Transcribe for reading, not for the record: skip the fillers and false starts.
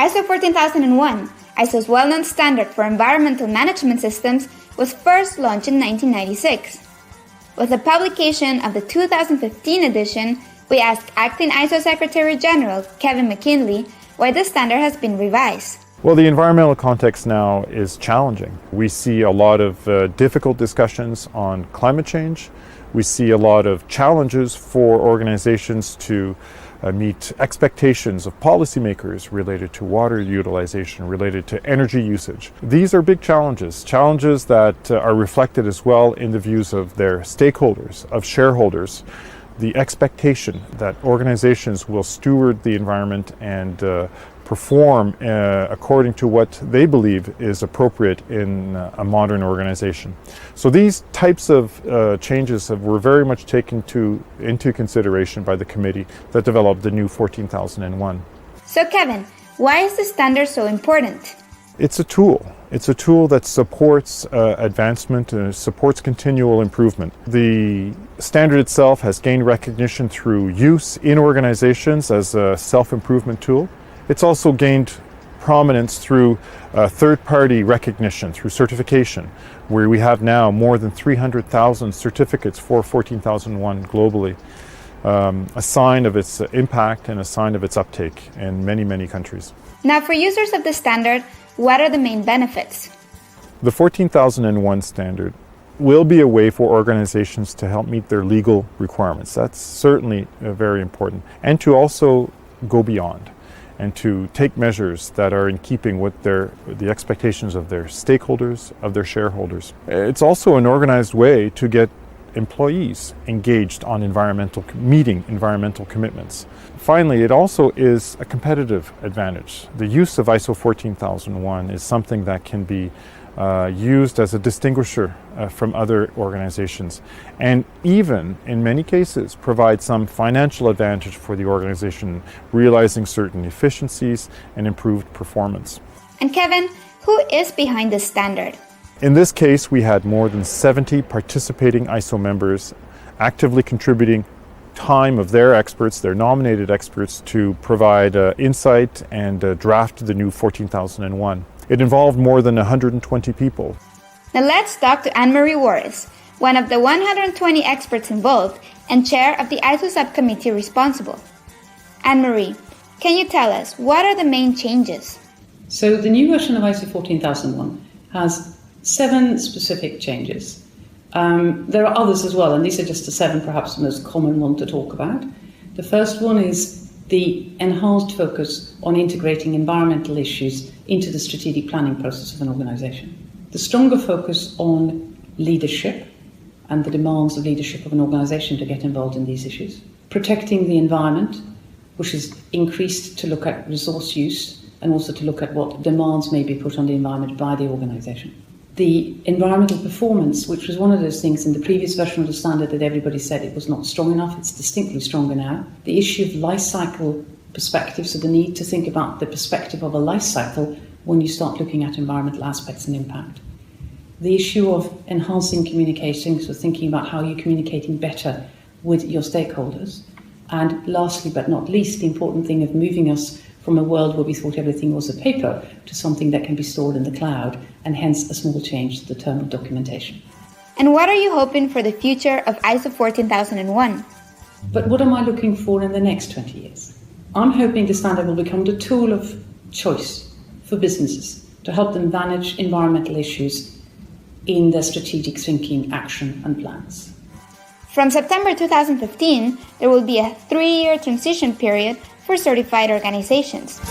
ISO 14001, ISO's well-known standard for environmental management systems, was first launched in 1996. With the publication of the 2015 edition, we asked Acting ISO Secretary General Kevin McKinley why the standard has been revised. Well, the environmental context now is challenging. We see a lot of difficult discussions on climate change. We see a lot of challenges for organizations to meet expectations of policymakers related to water utilization, related to energy usage. These are big challenges that are reflected as well in the views of their stakeholders, of shareholders. The expectation that organizations will steward the environment and perform according to what they believe is appropriate in a modern organization. So these types of changes were very much taken into consideration by the committee that developed the new 14001. So Kevin, why is the standard so important? It's a tool. It's a tool that supports advancement and supports continual improvement. The standard itself has gained recognition through use in organizations as a self-improvement tool. It's also gained prominence through third-party recognition, through certification, where we have now more than 300,000 certificates for 14001 globally, a sign of its impact and a sign of its uptake in many, many countries. Now, for users of the standard, what are the main benefits? The 14001 standard will be a way for organizations to help meet their legal requirements. That's certainly very important. And to also go beyond and to take measures that are in keeping with the expectations of their stakeholders, of their shareholders. It's also an organized way to get employees engaged on meeting environmental commitments. Finally, it also is a competitive advantage. The use of ISO 14001 is something that can be used as a distinguisher from other organizations, and even in many cases provide some financial advantage for the organization, realizing certain efficiencies and improved performance. And Kevin, who is behind this standard? In this case, we had more than 70 participating ISO members actively contributing time of their experts, their nominated experts, to provide insight and draft the new 14001. It involved more than 120 people. Now let's talk to Anne-Marie Warris, one of the 120 experts involved and chair of the ISO subcommittee responsible. Anne-Marie, can you tell us what are the main changes? So the new version of ISO 14001 has 7 specific changes. There are others as well, and these are just the 7 perhaps the most common one to talk about. The first one is the enhanced focus on integrating environmental issues into the strategic planning process of an organisation. The stronger focus on leadership and the demands of leadership of an organisation to get involved in these issues. Protecting the environment, which is increased to look at resource use and also to look at what demands may be put on the environment by the organisation. The environmental performance, which was one of those things in the previous version of the standard that everybody said it was not strong enough, it's distinctly stronger now. The issue of life cycle perspective, so the need to think about the perspective of a life cycle when you start looking at environmental aspects and impact. The issue of enhancing communication, so thinking about how you're communicating better with your stakeholders. And lastly but not least, the important thing of moving us from a world where we thought everything was a paper to something that can be stored in the cloud, and hence a small change to the term of documentation. And what are you hoping for the future of ISO 14001? But what am I looking for in the next 20 years? I'm hoping the standard will become the tool of choice for businesses to help them manage environmental issues in their strategic thinking, action and plans. From September 2015, there will be a 3-year transition period for certified organizations.